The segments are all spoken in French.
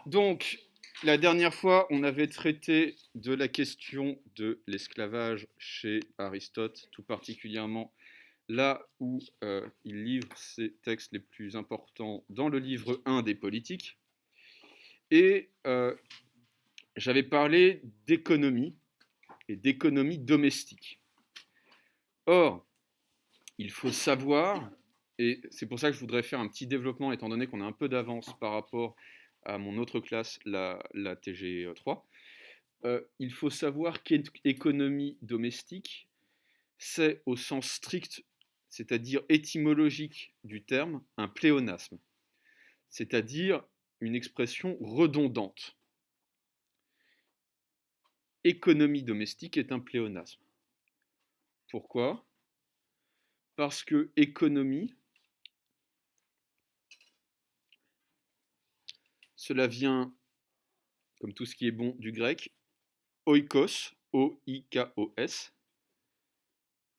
Donc, la dernière fois, on avait traité de la question de l'esclavage chez Aristote, tout particulièrement là où il livre ses textes les plus importants dans le livre 1 des Politiques. Et j'avais parlé d'économie et d'économie domestique. Or, il faut savoir, et c'est pour ça que je voudrais faire un petit développement, étant donné qu'on a un peu d'avance par rapport à mon autre classe, la TG3, il faut savoir qu'économie domestique, c'est au sens strict, c'est-à-dire étymologique du terme, un pléonasme, c'est-à-dire une expression redondante. Économie domestique est un pléonasme. Pourquoi ? Parce que économie, cela vient, comme tout ce qui est bon, du grec, oikos, O-I-K-O-S,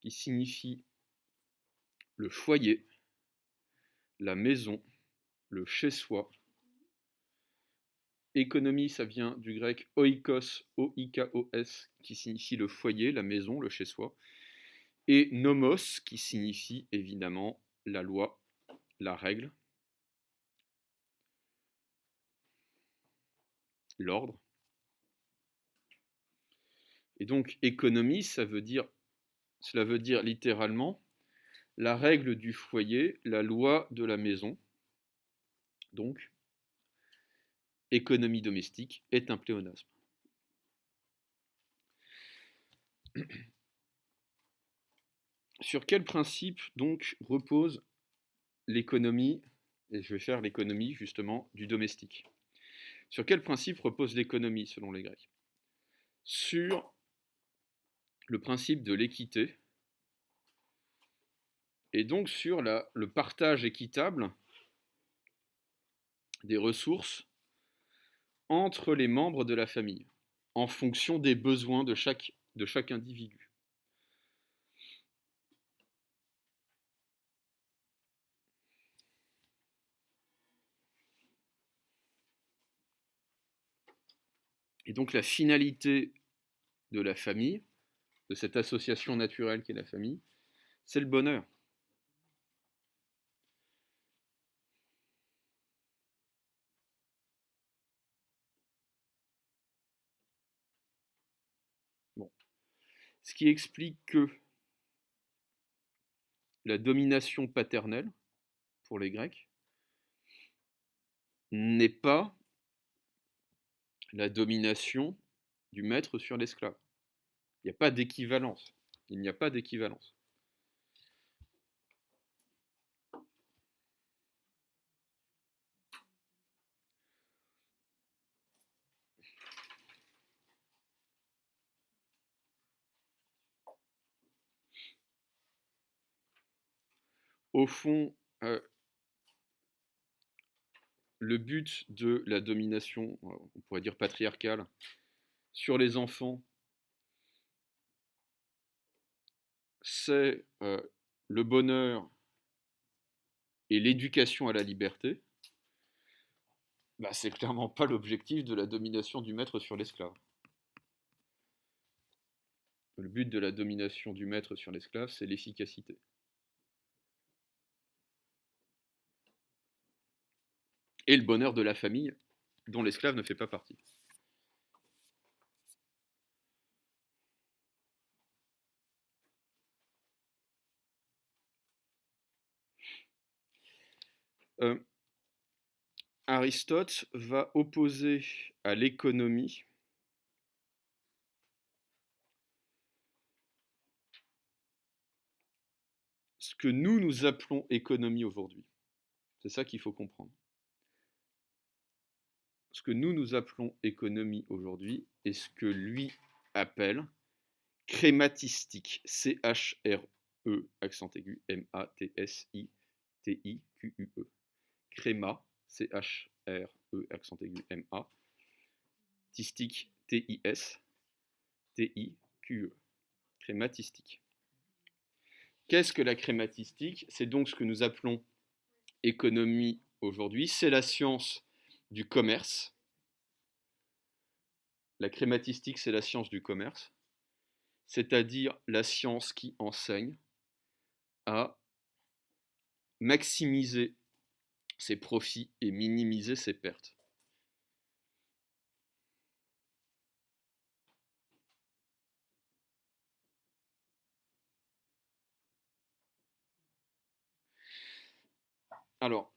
qui signifie le foyer, la maison, le chez-soi. Économie, ça vient du grec oikos, O-I-K-O-S, qui signifie le foyer, la maison, le chez-soi. Et nomos, qui signifie évidemment la loi, la règle, l'ordre. Et donc, économie, cela veut dire littéralement la règle du foyer, la loi de la maison. Donc, économie domestique est un pléonasme. Sur quel principe donc repose l'économie, et je vais faire l'économie justement du domestique. Sur quel principe repose l'économie selon les Grecs ? Sur le principe de l'équité et donc sur le partage équitable des ressources entre les membres de la famille en fonction des besoins de chaque individu. Et donc la finalité de la famille, de cette association naturelle qu'est la famille, c'est le bonheur. Bon. Ce qui explique que la domination paternelle, pour les Grecs, n'est pas la domination du maître sur l'esclave. Il n'y a pas d'équivalence. Il n'y a pas d'équivalence. Au fond, le but de la domination, on pourrait dire patriarcale, sur les enfants, c'est le bonheur et l'éducation à la liberté. Bah, c'est clairement pas l'objectif de la domination du maître sur l'esclave. Le but de la domination du maître sur l'esclave, c'est l'efficacité. Et le bonheur de la famille, dont l'esclave ne fait pas partie. Aristote va opposer à l'économie ce que nous appelons économie aujourd'hui. C'est ça qu'il faut comprendre. Ce que nous appelons économie aujourd'hui est ce que lui appelle crématistique. C-H-R-E, accent aigu, M-A-T-S-I-T-I-Q-U-E. Créma, C-H-R-E, accent aigu, M-A. Tistique, T-I-S, T-I-Q-E. Crématistique. Qu'est-ce que la crématistique ? C'est donc ce que nous appelons économie aujourd'hui. C'est la science du commerce, la crématistique, c'est la science du commerce, c'est-à-dire la science qui enseigne à maximiser ses profits et minimiser ses pertes. Alors,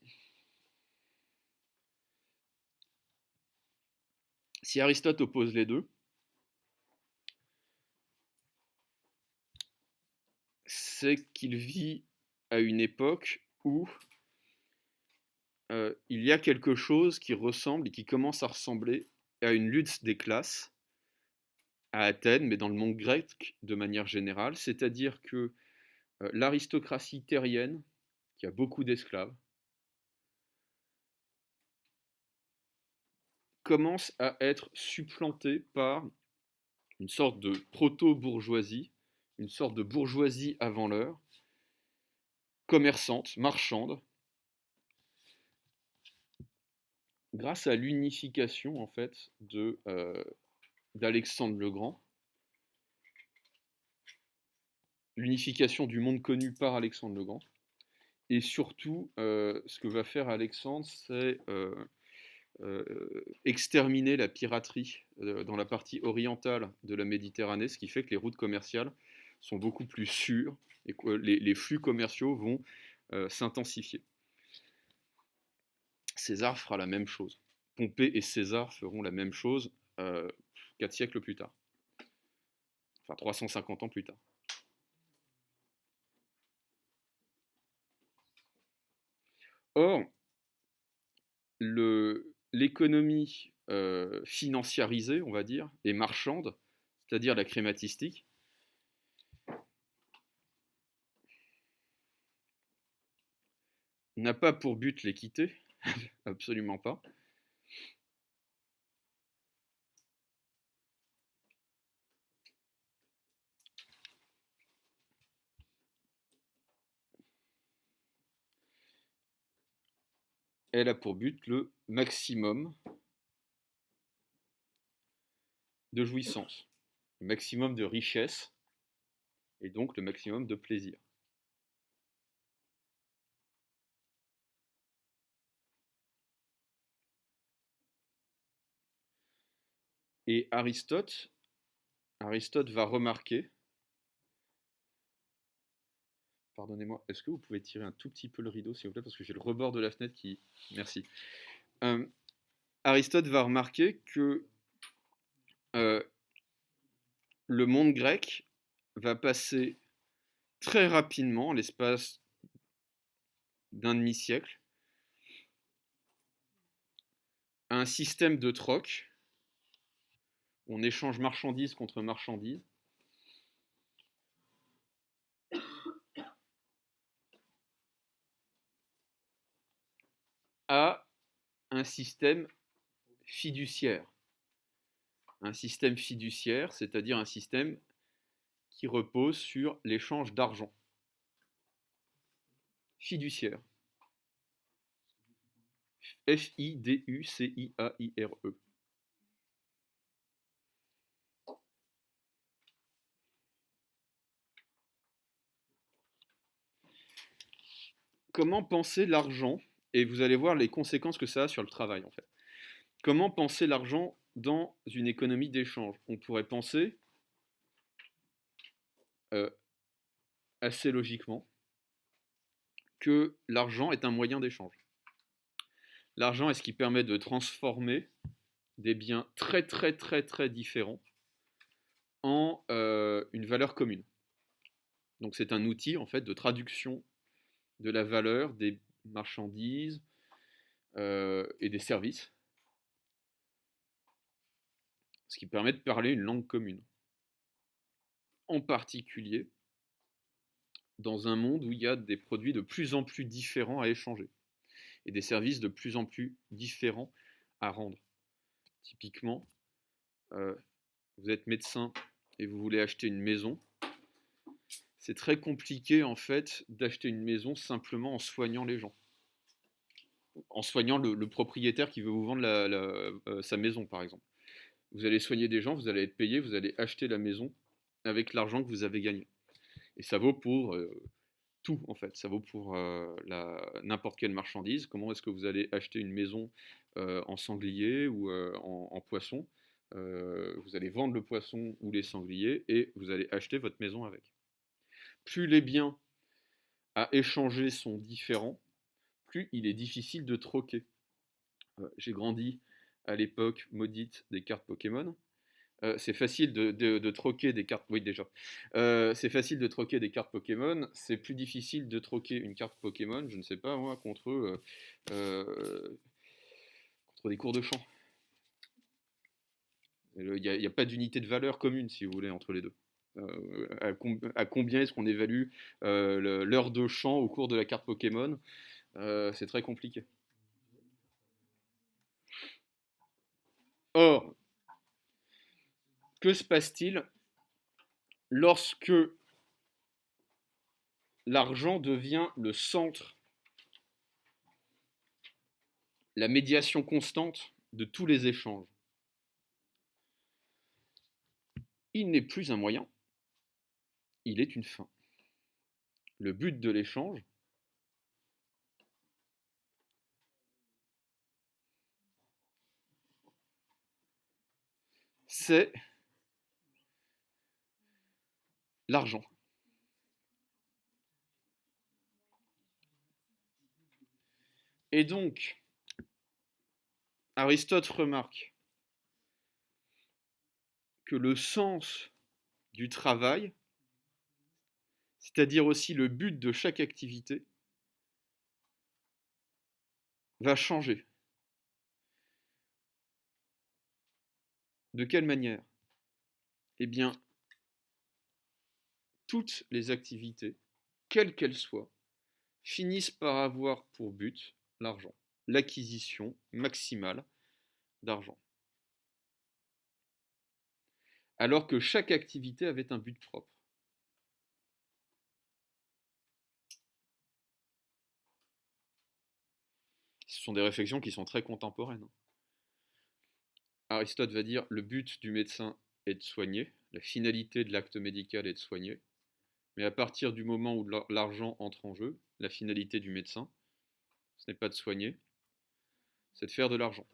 si Aristote oppose les deux, c'est qu'il vit à une époque où il y a quelque chose qui ressemble et qui commence à ressembler à une lutte des classes à Athènes, mais dans le monde grec de manière générale, c'est-à-dire que l'aristocratie terrienne, qui a beaucoup d'esclaves, commence à être supplantée par une sorte de proto-bourgeoisie, une sorte de bourgeoisie avant l'heure, commerçante, marchande, grâce à l'unification en fait d'Alexandre le Grand, l'unification du monde connu par Alexandre le Grand, et surtout ce que va faire Alexandre, c'est exterminer la piraterie dans la partie orientale de la Méditerranée, ce qui fait que les routes commerciales sont beaucoup plus sûres et que les flux commerciaux vont s'intensifier. César fera la même chose. Pompée et César feront la même chose 4 siècles plus tard. Enfin, 350 ans plus tard. Or, l'économie financiarisée, on va dire, et marchande, c'est-à-dire la crématistique, n'a pas pour but l'équité, absolument pas. Elle a pour but le maximum de jouissance, le maximum de richesse, et donc le maximum de plaisir. Et Aristote va remarquer, pardonnez-moi, est-ce que vous pouvez tirer un tout petit peu le rideau, s'il vous plaît, parce que j'ai le rebord de la fenêtre qui... Merci. Aristote va remarquer que le monde grec va passer très rapidement, en l'espace d'un demi-siècle, à un système de troc. On échange marchandises contre marchandises. À un système fiduciaire. Un système fiduciaire, c'est-à-dire un système qui repose sur l'échange d'argent. Fiduciaire. F-I-D-U-C-I-A-I-R-E. Comment penser l'argent? Et vous allez voir les conséquences que ça a sur le travail, en fait. Comment penser l'argent dans une économie d'échange? On pourrait penser, assez logiquement, que l'argent est un moyen d'échange. L'argent est ce qui permet de transformer des biens très très très très différents en une valeur commune. Donc c'est un outil en fait de traduction de la valeur des marchandises et des services, ce qui permet de parler une langue commune. En particulier dans un monde où il y a des produits de plus en plus différents à échanger et des services de plus en plus différents à rendre. Typiquement, vous êtes médecin et vous voulez acheter une maison. C'est très compliqué en fait d'acheter une maison simplement en soignant les gens. En soignant le propriétaire qui veut vous vendre sa maison par exemple. vous allez soigner des gens, vous allez être payé, vous allez acheter la maison avec l'argent que vous avez gagné. Et ça vaut pour tout, en fait. Ça vaut pour n'importe quelle marchandise. Comment est-ce que vous allez acheter une maison en sanglier ou en poisson? Vous allez vendre le poisson ou les sangliers et vous allez acheter votre maison avec. Plus les biens à échanger sont différents, plus il est difficile de troquer. J'ai grandi à l'époque maudite des cartes Pokémon. C'est facile de troquer des cartes. Oui, déjà. C'est facile de troquer des cartes Pokémon. C'est plus difficile de troquer une carte Pokémon, je ne sais pas moi, contre des cours de champ. Il n'y a pas d'unité de valeur commune, si vous voulez, entre les deux. À combien est-ce qu'on évalue l'heure de champ au cours de la carte Pokémon? C'est très compliqué. Or, que se passe-t-il lorsque l'argent devient le centre, la médiation constante de tous les échanges? Il n'est plus un moyen, il est une fin. Le but de l'échange, c'est l'argent. Et donc, Aristote remarque que le sens du travail, c'est-à-dire aussi le but de chaque activité, va changer. De quelle manière? Eh bien, toutes les activités, quelles qu'elles soient, finissent par avoir pour but l'argent, l'acquisition maximale d'argent. Alors que chaque activité avait un but propre. Ce sont des réflexions qui sont très contemporaines. Aristote va dire le but du médecin est de soigner, la finalité de l'acte médical est de soigner, mais à partir du moment où l'argent entre en jeu, la finalité du médecin, ce n'est pas de soigner, c'est de faire de l'argent.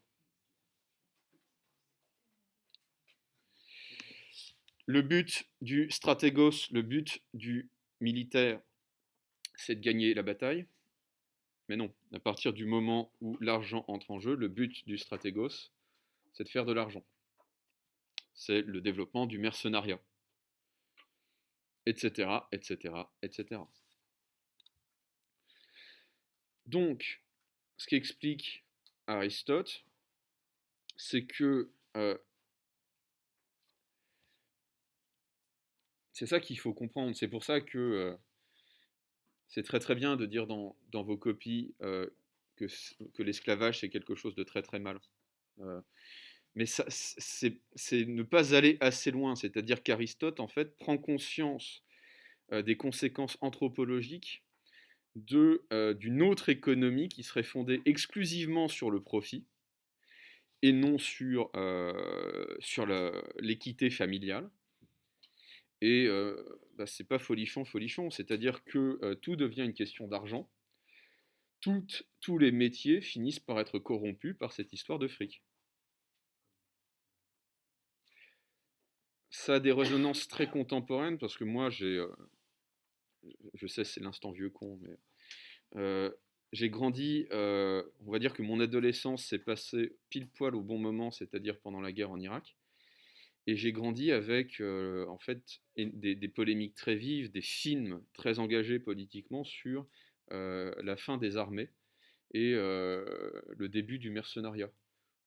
Le but du stratégos, le but du militaire, c'est de gagner la bataille. Mais non, à partir du moment où l'argent entre en jeu, le but du stratégos, c'est de faire de l'argent. C'est le développement du mercenariat, etc., etc., etc. Donc, ce qu'explique Aristote, c'est que c'est ça qu'il faut comprendre. C'est pour ça que c'est très très bien de dire dans vos copies que l'esclavage c'est quelque chose de très très mal. Mais c'est ne pas aller assez loin. C'est-à-dire qu'Aristote en fait prend conscience des conséquences anthropologiques d'une autre économie qui serait fondée exclusivement sur le profit et non sur l'équité familiale. Et c'est pas folichon, folichon, c'est-à-dire que tout devient une question d'argent. Tous les métiers finissent par être corrompus par cette histoire de fric. Ça a des résonances très contemporaines parce que moi je sais c'est l'instant vieux con, mais j'ai grandi, on va dire que mon adolescence s'est passée pile poil au bon moment, c'est-à-dire pendant la guerre en Irak. Et j'ai grandi avec en fait des polémiques très vives, des films très engagés politiquement sur la fin des armées et le début du mercenariat,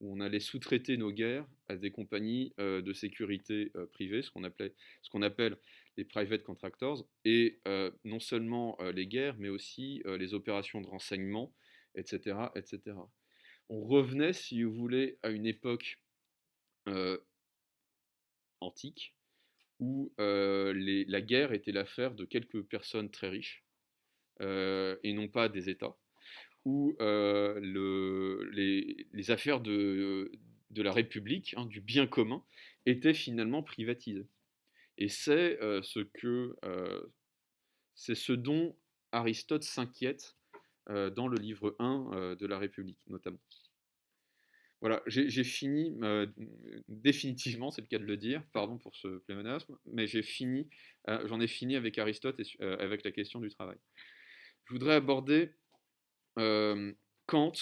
où on allait sous-traiter nos guerres à des compagnies de sécurité privées, ce qu'on appelle les private contractors, et non seulement les guerres, mais aussi les opérations de renseignement, etc., etc. On revenait, si vous voulez, à une époque euh, antique, où la guerre était l'affaire de quelques personnes très riches, et non pas des États, où les affaires de la République, du bien commun, était finalement privatisé. Et c'est ce dont Aristote s'inquiète dans le livre 1 de la République, notamment. Voilà, j'ai fini, définitivement, c'est le cas de le dire, pardon pour ce pléonasme, mais j'en ai fini avec Aristote et avec la question du travail. Je voudrais aborder Kant.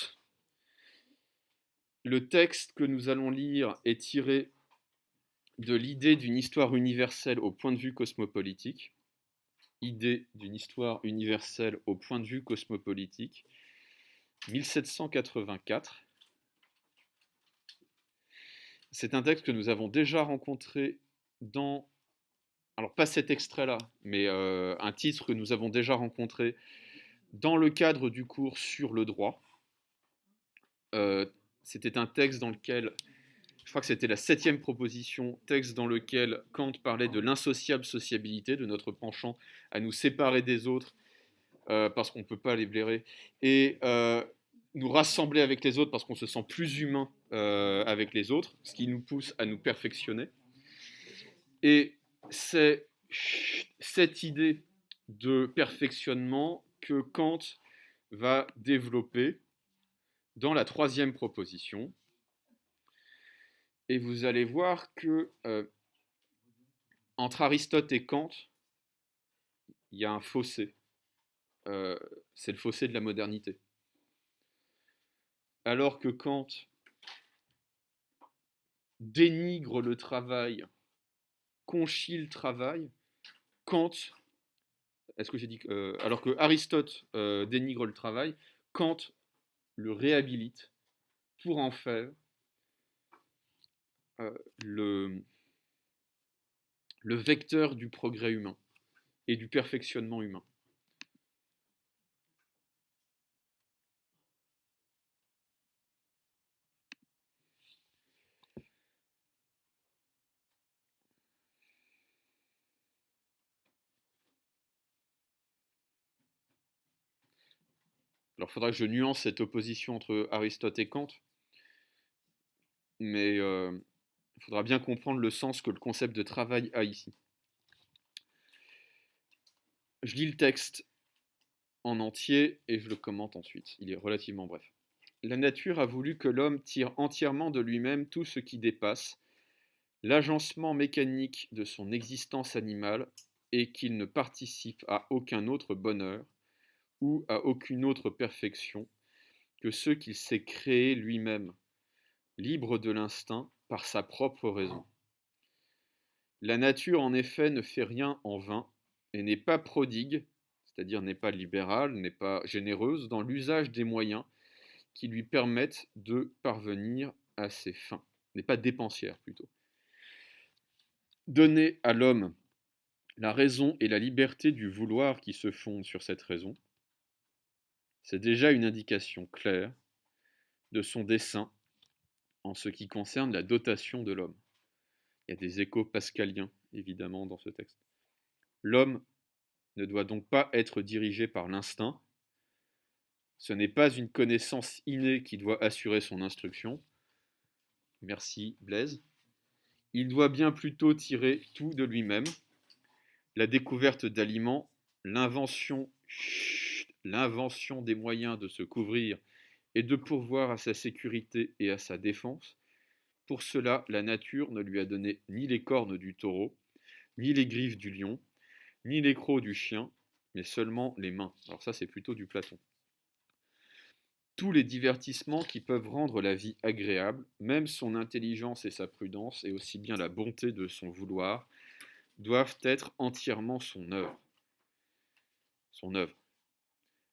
Le texte que nous allons lire est tiré de l'idée d'une histoire universelle au point de vue cosmopolitique. Idée d'une histoire universelle au point de vue cosmopolitique, 1784. C'est un texte que nous avons déjà rencontré dans, alors pas cet extrait-là, mais un titre que nous avons déjà rencontré dans le cadre du cours sur le droit. C'était un texte dans lequel, je crois que c'était la 7e proposition, texte dans lequel Kant parlait de l'insociable sociabilité, de notre penchant à nous séparer des autres parce qu'on ne peut pas les blairer, et nous rassembler avec les autres parce qu'on se sent plus humain avec les autres, ce qui nous pousse à nous perfectionner. Et c'est cette idée de perfectionnement que Kant va développer dans la 3e proposition. Et vous allez voir que entre Aristote et Kant, il y a un fossé. C'est le fossé de la modernité. Alors que Kant dénigre le travail, conchit le travail, Kant, alors que Aristote dénigre le travail, Kant le réhabilite pour en faire le vecteur du progrès humain et du perfectionnement humain. Alors, il faudra que je nuance cette opposition entre Aristote et Kant, mais il faudra bien comprendre le sens que le concept de travail a ici. Je lis le texte en entier et je le commente ensuite. Il est relativement bref. La nature a voulu que l'homme tire entièrement de lui-même tout ce qui dépasse l'agencement mécanique de son existence animale et qu'il ne participe à aucun autre bonheur ou à aucune autre perfection que ceux qu'il s'est créés lui-même, libre de l'instinct par sa propre raison. La nature, en effet, ne fait rien en vain et n'est pas prodigue, c'est-à-dire n'est pas libérale, n'est pas généreuse dans l'usage des moyens qui lui permettent de parvenir à ses fins, n'est pas dépensière plutôt. Donner à l'homme la raison et la liberté du vouloir qui se fondent sur cette raison, c'est déjà une indication claire de son dessein en ce qui concerne la dotation de l'homme. Il y a des échos pascaliens, évidemment, dans ce texte. L'homme ne doit donc pas être dirigé par l'instinct. Ce n'est pas une connaissance innée qui doit assurer son instruction. Merci Blaise. Il doit bien plutôt tirer tout de lui-même. La découverte d'aliments, l'invention des moyens de se couvrir et de pourvoir à sa sécurité et à sa défense. Pour cela, la nature ne lui a donné ni les cornes du taureau, ni les griffes du lion, ni les crocs du chien, mais seulement les mains. Alors ça, c'est plutôt du Platon. Tous les divertissements qui peuvent rendre la vie agréable, même son intelligence et sa prudence, et aussi bien la bonté de son vouloir, doivent être entièrement son œuvre. Son œuvre.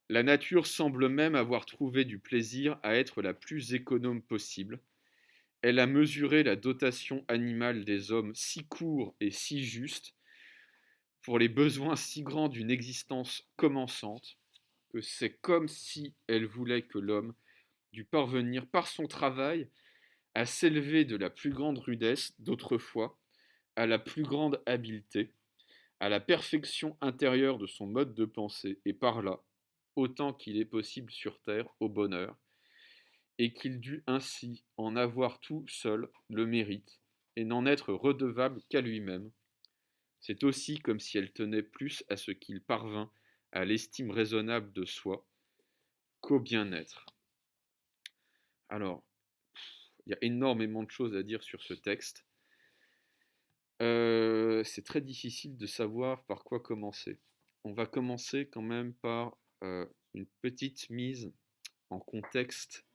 La nature semble même avoir trouvé du plaisir à être la plus économe possible. Elle a mesuré la dotation animale des hommes si court et si juste, pour les besoins si grands d'une existence commençante, que c'est comme si elle voulait que l'homme dût parvenir par son travail à s'élever de la plus grande rudesse d'autrefois à la plus grande habileté, à la perfection intérieure de son mode de pensée, et par là, autant qu'il est possible sur terre, au bonheur, et qu'il dut ainsi en avoir tout seul le mérite, et n'en être redevable qu'à lui-même. C'est aussi comme si elle tenait plus à ce qu'il parvint à l'estime raisonnable de soi qu'au bien-être. Alors, il y a énormément de choses à dire sur ce texte. C'est très difficile de savoir par quoi commencer. On va commencer quand même par une petite mise en contexte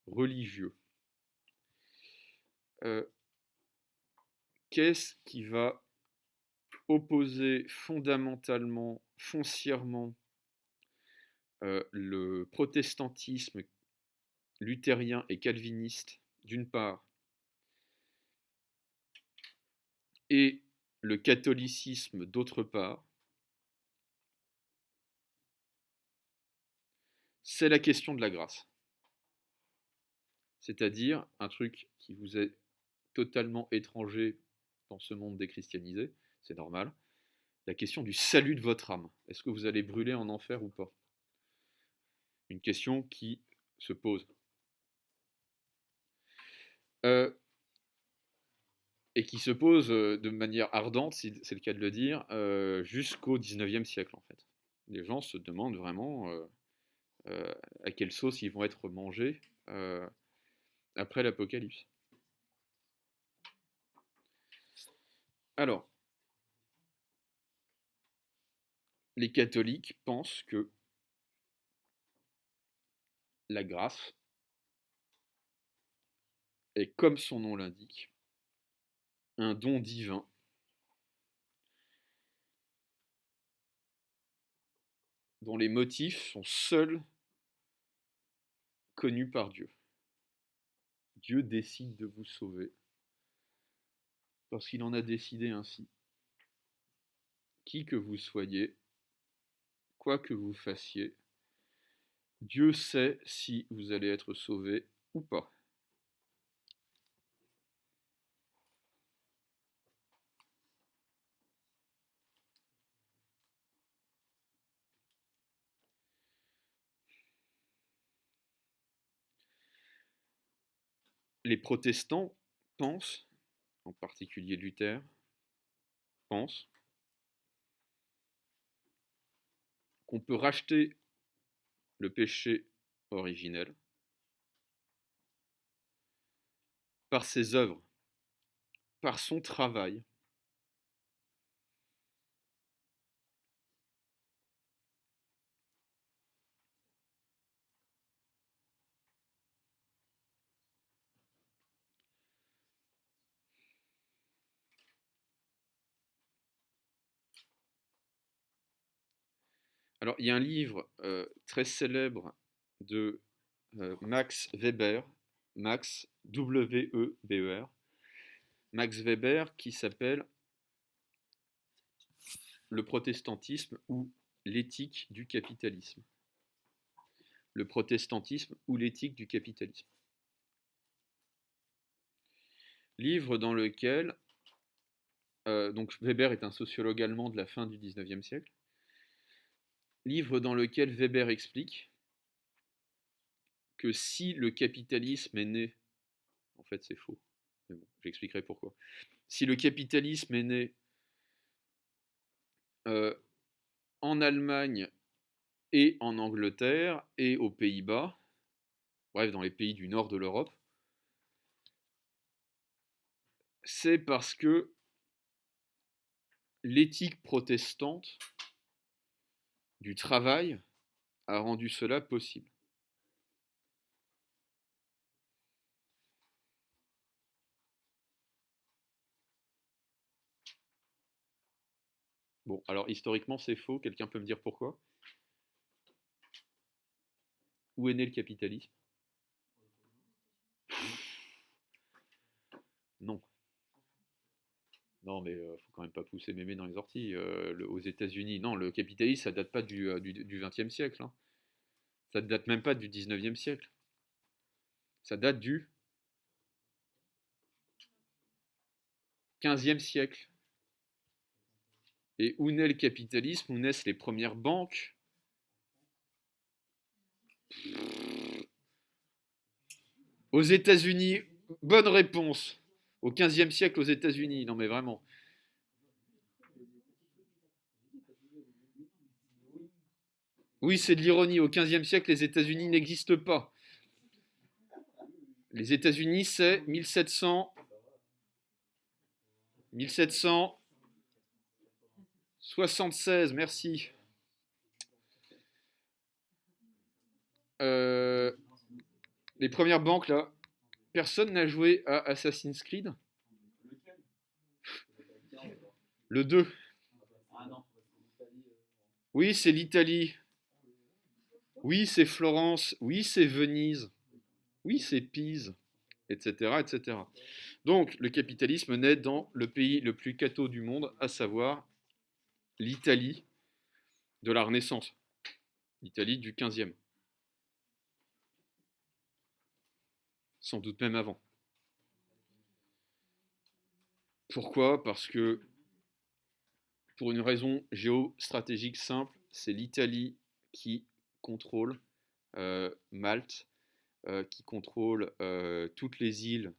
religieux. Qu'est-ce qui va opposer fondamentalement, foncièrement, le protestantisme luthérien et calviniste d'une part, et le catholicisme d'autre part, c'est la question de la grâce. C'est-à-dire un truc qui vous est totalement étranger dans ce monde déchristianisé, c'est normal, la question du salut de votre âme. Est-ce que vous allez brûler en enfer ou pas? Une question qui se pose. Et qui se pose de manière ardente, si c'est le cas de le dire, jusqu'au XIXe siècle en fait. Les gens se demandent vraiment à quelle sauce ils vont être mangés après l'Apocalypse. Alors, les catholiques pensent que la grâce est, comme son nom l'indique, un don divin dont les motifs sont seuls connus par Dieu. Dieu décide de vous sauver parce qu'il en a décidé ainsi. Qui que vous soyez, quoi que vous fassiez, Dieu sait si vous allez être sauvé ou pas. Les protestants pensent, en particulier Luther, pense qu'on peut racheter le péché originel par ses œuvres, par son travail. Alors, il y a un livre très célèbre de Max Weber, Max W-E-B-E-R, Max Weber, qui s'appelle Le protestantisme ou l'éthique du capitalisme. Le protestantisme ou l'éthique du capitalisme. Livre dans lequel, donc Weber est un sociologue allemand de la fin du XIXe siècle, livre dans lequel Weber explique que si le capitalisme est né, en fait c'est faux, mais bon, j'expliquerai pourquoi. Si le capitalisme est né en Allemagne et en Angleterre et aux Pays-Bas, bref, dans les pays du nord de l'Europe, c'est parce que l'éthique protestante du travail a rendu cela possible. Bon, alors historiquement c'est faux, quelqu'un peut me dire pourquoi? Où est né le capitalisme? Non. Non, mais faut quand même pas pousser mémé dans les orties. Aux États-Unis, non, le capitalisme, ça date pas du XXe siècle. Hein. Ça date même pas du XIXe siècle. Ça date du XVe siècle. Et où naît le capitalisme? Où naissent les premières banques? Aux États-Unis, bonne réponse. Au XVe siècle, aux États-Unis. Non, mais vraiment. Oui, c'est de l'ironie. Au XVe siècle, les États-Unis n'existent pas. Les États-Unis, c'est 1700, 1776. Merci. Euh, les premières banques, là. Personne n'a joué à Assassin's Creed. Le 2. Oui, c'est l'Italie. Oui, c'est Florence. Oui, c'est Venise. Oui, c'est Pise, etc., etc. Donc, le capitalisme naît dans le pays le plus catho du monde, à savoir l'Italie de la Renaissance, l'Italie du 15e, sans doute même avant. Pourquoi? Parce que, pour une raison géostratégique simple, c'est l'Italie qui contrôle Malte, qui contrôle toutes les îles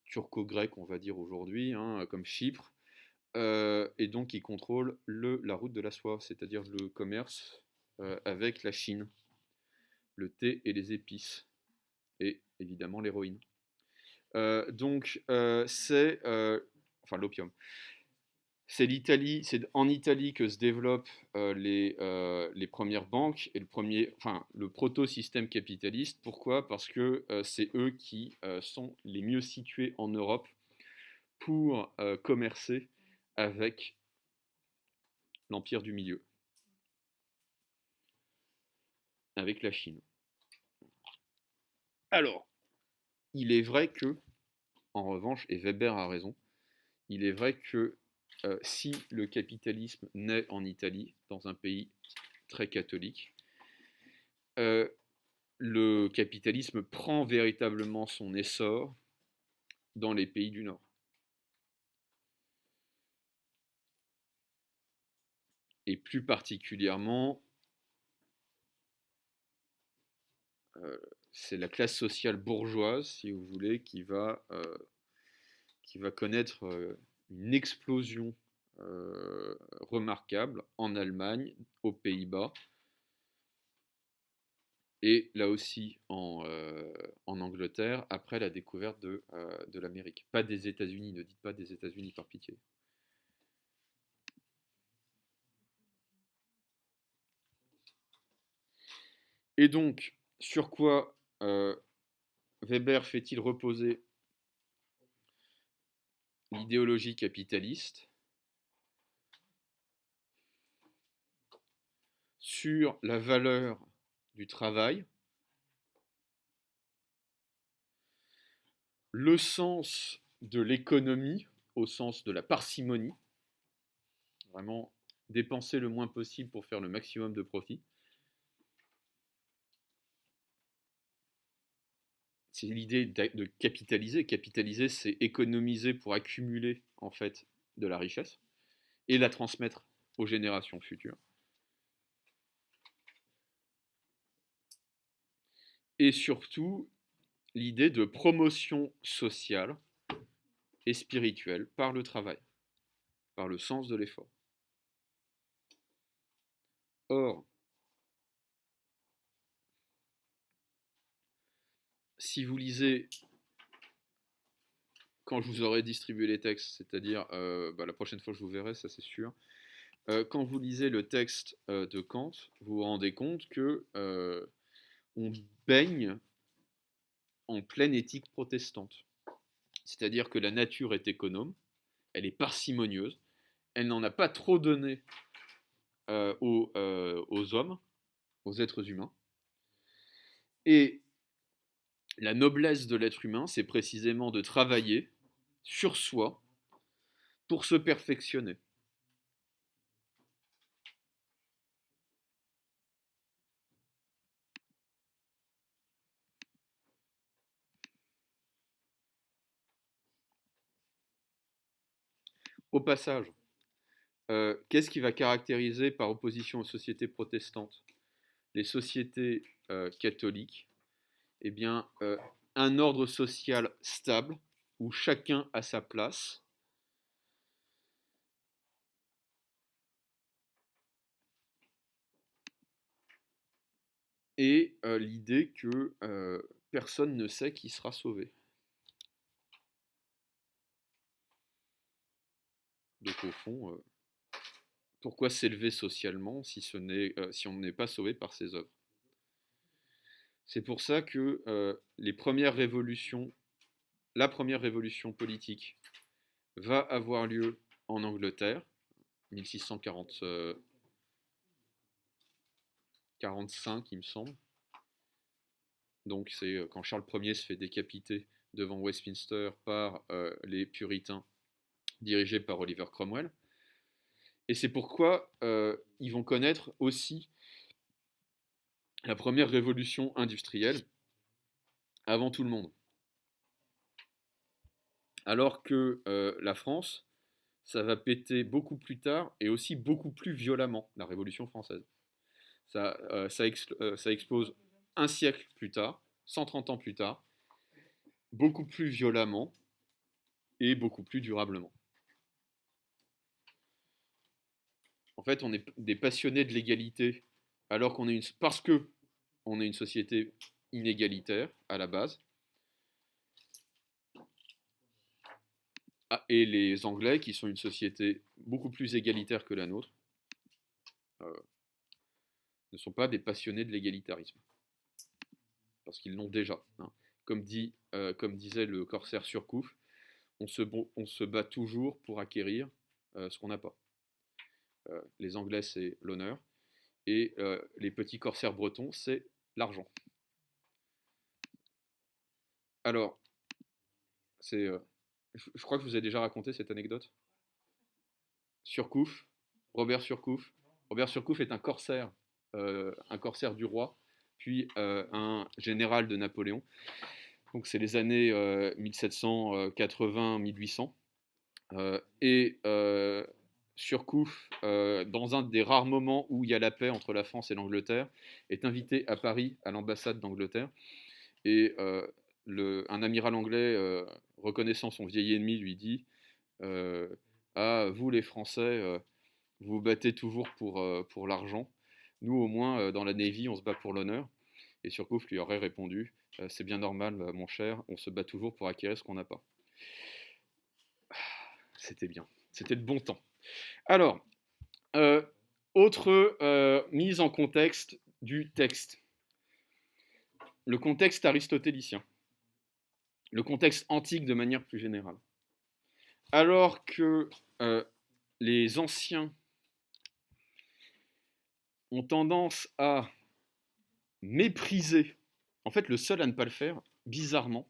turco-grecques, on va dire aujourd'hui, hein, comme Chypre, et donc qui contrôle la route de la soie, c'est-à-dire le commerce avec la Chine, le thé et les épices, et évidemment l'héroïne. C'est enfin l'opium. C'est en Italie que se développent les premières banques et le proto-système capitaliste. Pourquoi? Parce que c'est eux qui sont les mieux situés en Europe pour commercer avec l'Empire du Milieu, avec la Chine. Alors, il est vrai que, en revanche, et Weber a raison, il est vrai que si le capitalisme naît en Italie, dans un pays très catholique, euh, le capitalisme prend véritablement son essor dans les pays du Nord. Et plus particulièrement, c'est la classe sociale bourgeoise, si vous voulez, qui va connaître une explosion remarquable en Allemagne, aux Pays-Bas, et là aussi en Angleterre, après la découverte de l'Amérique. Pas des États-Unis, ne dites pas des États-Unis par pitié. Et donc, sur quoi Weber fait-il reposer l'idéologie capitaliste? Sur la valeur du travail, le sens de l'économie au sens de la parcimonie, vraiment dépenser le moins possible pour faire le maximum de profit. C'est l'idée de capitaliser. Capitaliser, c'est économiser pour accumuler en fait de la richesse et la transmettre aux générations futures. Et surtout, l'idée de promotion sociale et spirituelle par le travail, par le sens de l'effort. Or, si vous lisez, quand je vous aurai distribué les textes, c'est-à-dire la prochaine fois que je vous verrai, ça c'est sûr, quand vous lisez le texte de Kant, vous vous rendez compte que on baigne en pleine éthique protestante. C'est-à-dire que la nature est économe, elle est parcimonieuse, elle n'en a pas trop donné aux hommes, aux êtres humains. Et la noblesse de l'être humain, c'est précisément de travailler sur soi pour se perfectionner. Au passage, qu'est-ce qui va caractériser par opposition aux sociétés protestantes les sociétés catholiques? eh bien, un ordre social stable où chacun a sa place. Et l'idée que personne ne sait qui sera sauvé. Donc au fond, pourquoi s'élever socialement si on n'est pas sauvé par ses œuvres? C'est pour ça que la première révolution politique va avoir lieu en Angleterre, 1645 il me semble. Donc c'est quand Charles Ier se fait décapiter devant Westminster par les puritains dirigés par Oliver Cromwell. Et c'est pourquoi ils vont connaître aussi la première révolution industrielle avant tout le monde. Alors que la France, ça va péter beaucoup plus tard et aussi beaucoup plus violemment, la Révolution française. Ça explose un siècle plus tard, 130 ans plus tard, beaucoup plus violemment et beaucoup plus durablement. En fait, on est des passionnés de l'égalité alors parce que on est une société inégalitaire à la base. Et les Anglais, qui sont une société beaucoup plus égalitaire que la nôtre, euh, ne sont pas des passionnés de l'égalitarisme. Parce qu'ils l'ont déjà. Hein. Comme disait le corsaire Surcouf, on se bat toujours pour acquérir ce qu'on n'a pas. Les Anglais, c'est l'honneur. Et les petits corsaires bretons, c'est l'argent. Alors, je crois que je vous ai déjà raconté cette anecdote. Surcouf, Robert Surcouf. Robert Surcouf est un corsaire du roi, puis un général de Napoléon. Donc c'est les années 1780-1800. Et Surcouf, dans un des rares moments où il y a la paix entre la France et l'Angleterre, est invité à Paris à l'ambassade d'Angleterre. Et un amiral anglais, reconnaissant son vieil ennemi, lui dit ah, vous les Français, vous vous battez toujours pour l'argent. Nous, au moins, dans la Navy, on se bat pour l'honneur. Et Surcouf lui aurait répondu c'est bien normal, mon cher, on se bat toujours pour acquérir ce qu'on n'a pas. C'était bien, c'était de bon temps. Alors, autre mise en contexte du texte. Le contexte aristotélicien. Le contexte antique de manière plus générale. Alors que les anciens ont tendance à mépriser, en fait le seul à ne pas le faire, bizarrement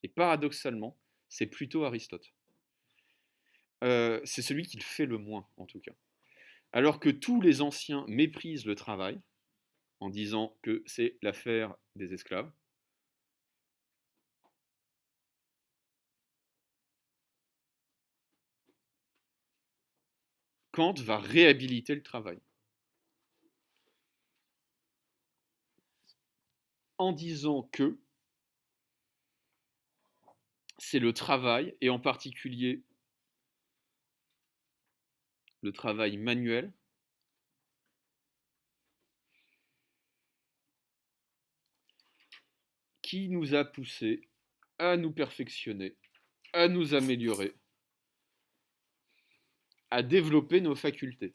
et paradoxalement, c'est plutôt Aristote. C'est celui qui le fait le moins, en tout cas. Alors que tous les anciens méprisent le travail, en disant que c'est l'affaire des esclaves, Kant va réhabiliter le travail. En disant que c'est le travail, et en particulier le travail manuel, qui nous a poussés à nous perfectionner, à nous améliorer, à développer nos facultés.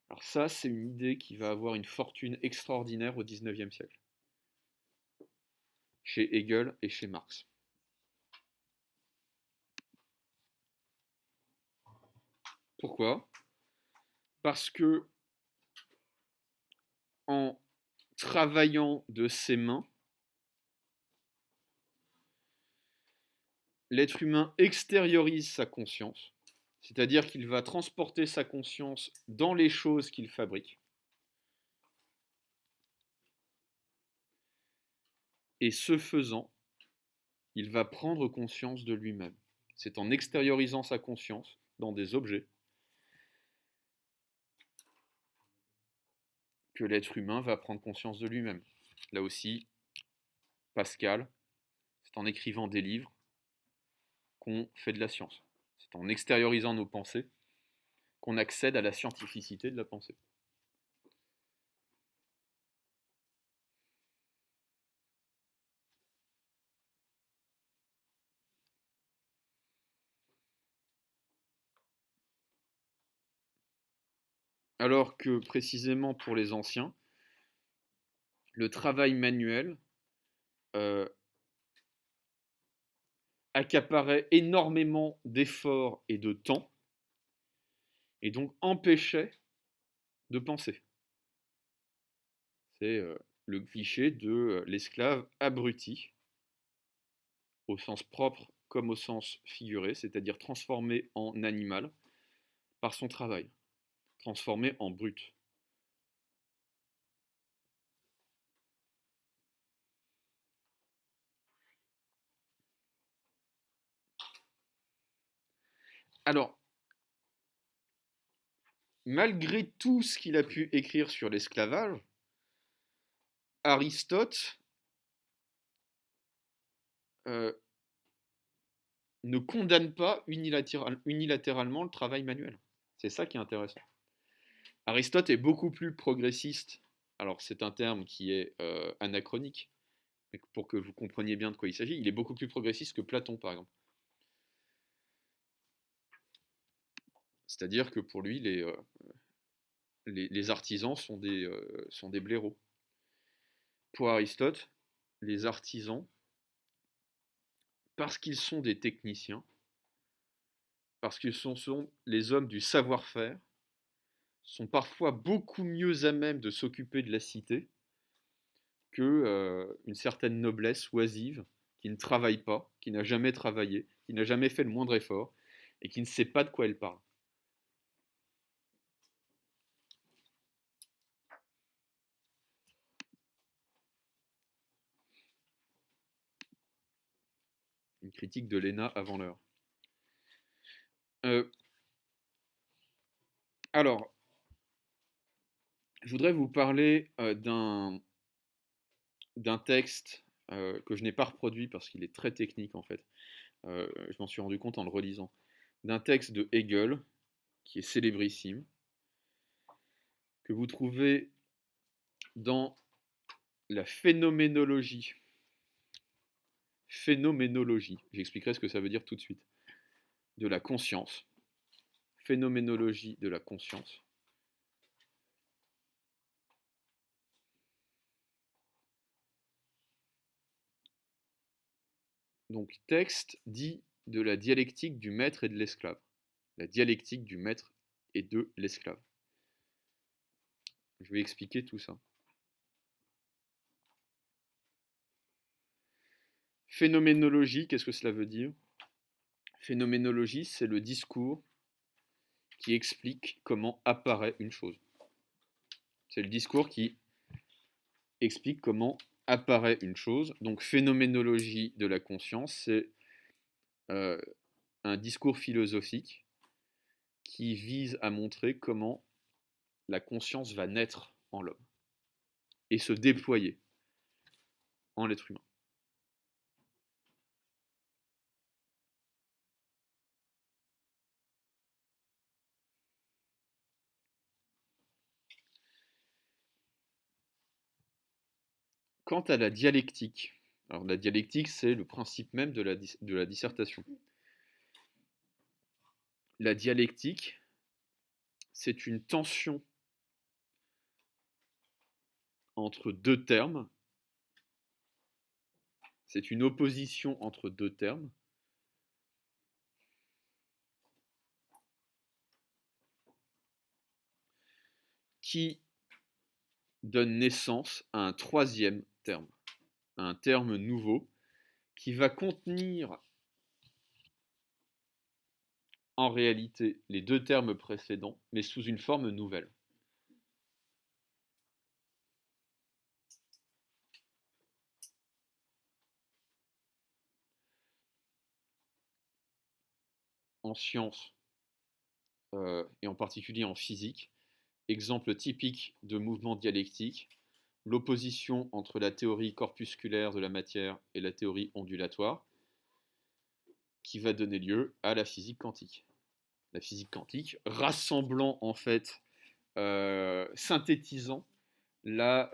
Alors ça, c'est une idée qui va avoir une fortune extraordinaire au XIXe siècle, chez Hegel et chez Marx. Pourquoi ? Parce que en travaillant de ses mains, l'être humain extériorise sa conscience, c'est-à-dire qu'il va transporter sa conscience dans les choses qu'il fabrique. Et ce faisant, il va prendre conscience de lui-même. C'est en extériorisant sa conscience dans des objets que l'être humain va prendre conscience de lui-même. Là aussi, Pascal, c'est en écrivant des livres qu'on fait de la science. C'est en extériorisant nos pensées qu'on accède à la scientificité de la pensée. Alors que précisément pour les anciens, le travail manuel accaparait énormément d'efforts et de temps, et donc empêchait de penser. C'est le cliché de l'esclave abruti, au sens propre comme au sens figuré, c'est-à-dire transformé en animal par son travail, transformé en brute. Alors, malgré tout ce qu'il a pu écrire sur l'esclavage, Aristote ne condamne pas unilatéralement le travail manuel. C'est ça qui est intéressant. Aristote est beaucoup plus progressiste. Alors c'est un terme qui est anachronique, mais pour que vous compreniez bien de quoi il s'agit, il est beaucoup plus progressiste que Platon par exemple. C'est-à-dire que pour lui, les artisans sont des blaireaux. Pour Aristote, les artisans, parce qu'ils sont des techniciens, parce qu'ils sont les hommes du savoir-faire, sont parfois beaucoup mieux à même de s'occuper de la cité que une certaine noblesse oisive qui ne travaille pas, qui n'a jamais travaillé, qui n'a jamais fait le moindre effort et qui ne sait pas de quoi elle parle. Une critique de l'ENA avant l'heure. Alors, je voudrais vous parler d'un texte que je n'ai pas reproduit parce qu'il est très technique en fait. Je m'en suis rendu compte en le relisant. D'un texte de Hegel, qui est célébrissime, que vous trouvez dans la phénoménologie. Phénoménologie, j'expliquerai ce que ça veut dire tout de suite. De la conscience. Phénoménologie de la conscience. Donc, texte dit de la dialectique du maître et de l'esclave. La dialectique du maître et de l'esclave. Je vais expliquer tout ça. Phénoménologie, qu'est-ce que cela veut dire? Phénoménologie, c'est le discours qui explique comment apparaît une chose. C'est le discours qui explique comment apparaît une chose. Donc, phénoménologie de la conscience, c'est un discours philosophique qui vise à montrer comment la conscience va naître en l'homme et se déployer en l'être humain. Quant à la dialectique, alors la dialectique, c'est le principe même de la dissertation. La dialectique, c'est une tension entre deux termes, c'est une opposition entre deux termes qui donne naissance à un troisième terme, à un terme nouveau qui va contenir en réalité les deux termes précédents, mais sous une forme nouvelle. En sciences, et en particulier en physique, exemple typique de mouvement dialectique, l'opposition entre la théorie corpusculaire de la matière et la théorie ondulatoire, qui va donner lieu à la physique quantique. La physique quantique rassemblant en fait, synthétisant la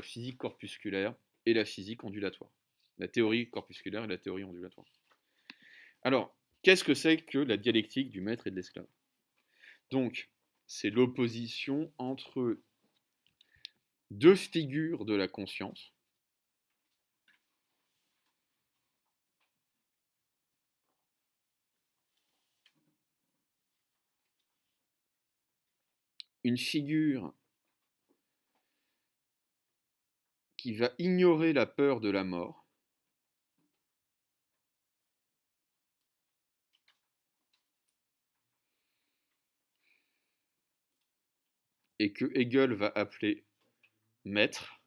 physique corpusculaire et la physique ondulatoire. La théorie corpusculaire et la théorie ondulatoire. Alors, qu'est-ce que c'est que la dialectique du maître et de l'esclave? Donc, c'est l'opposition entre deux figures de la conscience. Une figure qui va ignorer la peur de la mort et que Hegel va appeler maître,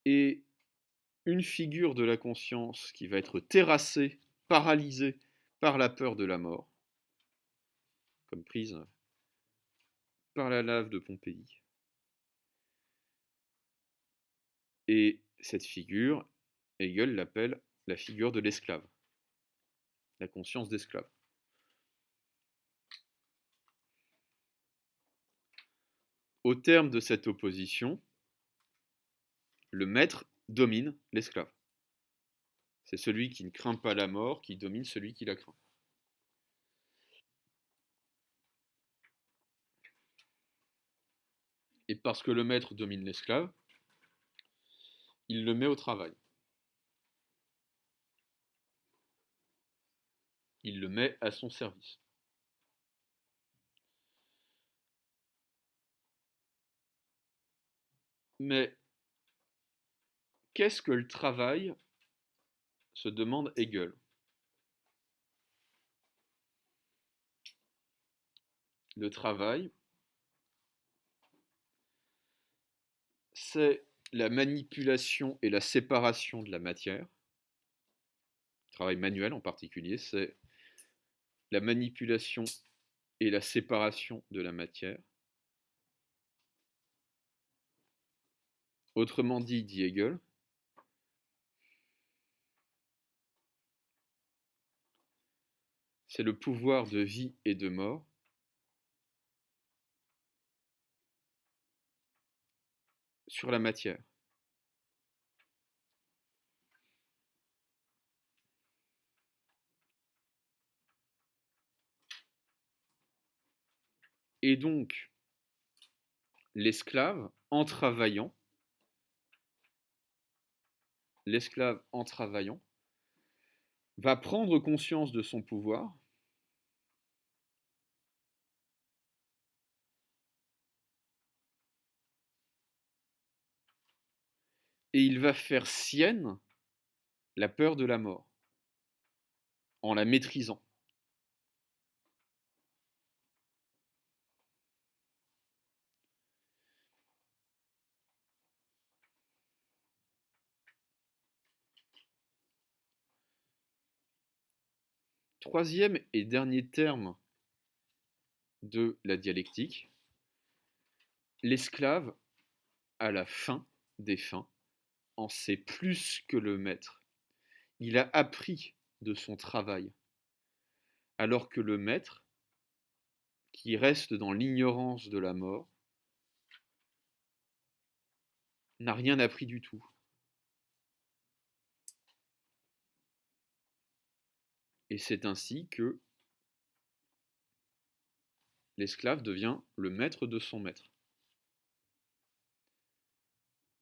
et une figure de la conscience qui va être terrassée, paralysée par la peur de la mort, comme prise par la lave de Pompéi. Et cette figure, Hegel l'appelle la figure de l'esclave, la conscience d'esclave. Au terme de cette opposition, le maître domine l'esclave. C'est celui qui ne craint pas la mort qui domine celui qui la craint. Et parce que le maître domine l'esclave, il le met au travail. Il le met à son service. Mais qu'est-ce que le travail, se demande Hegel? Le travail, c'est la manipulation et la séparation de la matière. Le travail manuel en particulier, c'est la manipulation et la séparation de la matière. Autrement dit Hegel, c'est le pouvoir de vie et de mort sur la matière. Et donc, l'esclave, en travaillant, va prendre conscience de son pouvoir et il va faire sienne la peur de la mort en la maîtrisant. Troisième et dernier terme de la dialectique, l'esclave, à la fin des fins, en sait plus que le maître. Il a appris de son travail, alors que le maître, qui reste dans l'ignorance de la mort, n'a rien appris du tout. Et c'est ainsi que l'esclave devient le maître de son maître,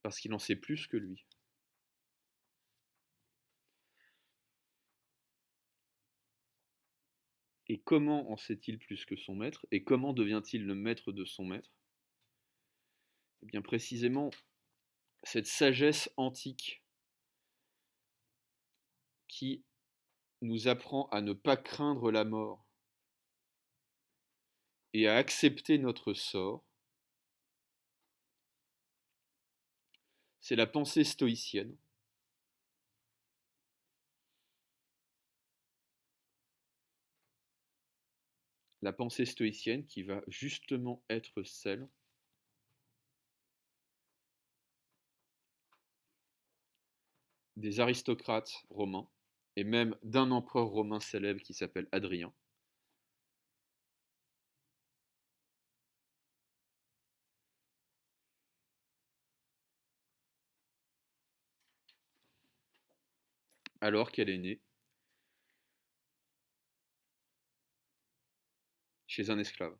parce qu'il en sait plus que lui. Et comment en sait-il plus que son maître? Et comment devient-il le maître de son maître? Eh bien précisément, cette sagesse antique qui nous apprend à ne pas craindre la mort et à accepter notre sort, c'est la pensée stoïcienne. la pensée stoïcienne qui va justement être celle des aristocrates romains, et même d'un empereur romain célèbre qui s'appelle Hadrien. Alors qu'elle est née chez un esclave.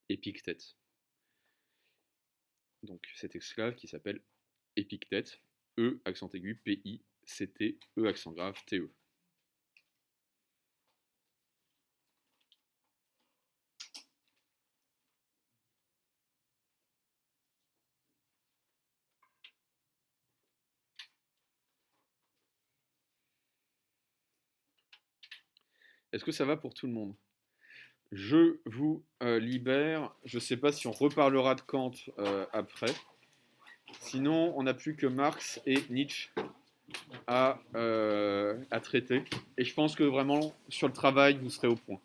Épictète. Donc cet esclave qui s'appelle Épictète, E accent aigu, P-I-C-T, E accent grave, T-E. Est-ce que ça va pour tout le monde? Je vous libère. Je ne sais pas si on reparlera de Kant après. Sinon, on n'a plus que Marx et Nietzsche à traiter. Et je pense que vraiment, sur le travail, vous serez au point.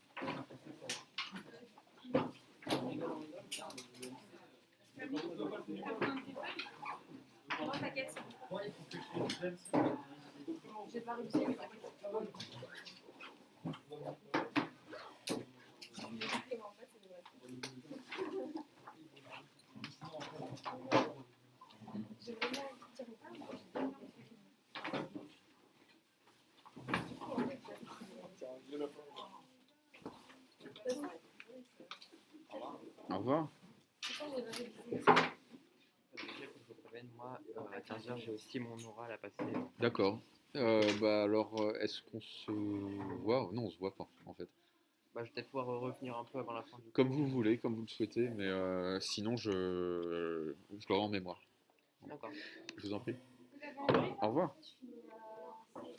Au revoir. Moi, à 15h, j'ai aussi mon oral à passer. D'accord. Alors, est-ce qu'on se voit? Non, on se voit pas, en fait. Bah, je vais peut-être pouvoir revenir un peu avant la fin du Comme cours. vous voulez, comme vous le souhaitez, mais sinon, je l'aurai en mémoire. D'accord. Je vous en prie. Au revoir.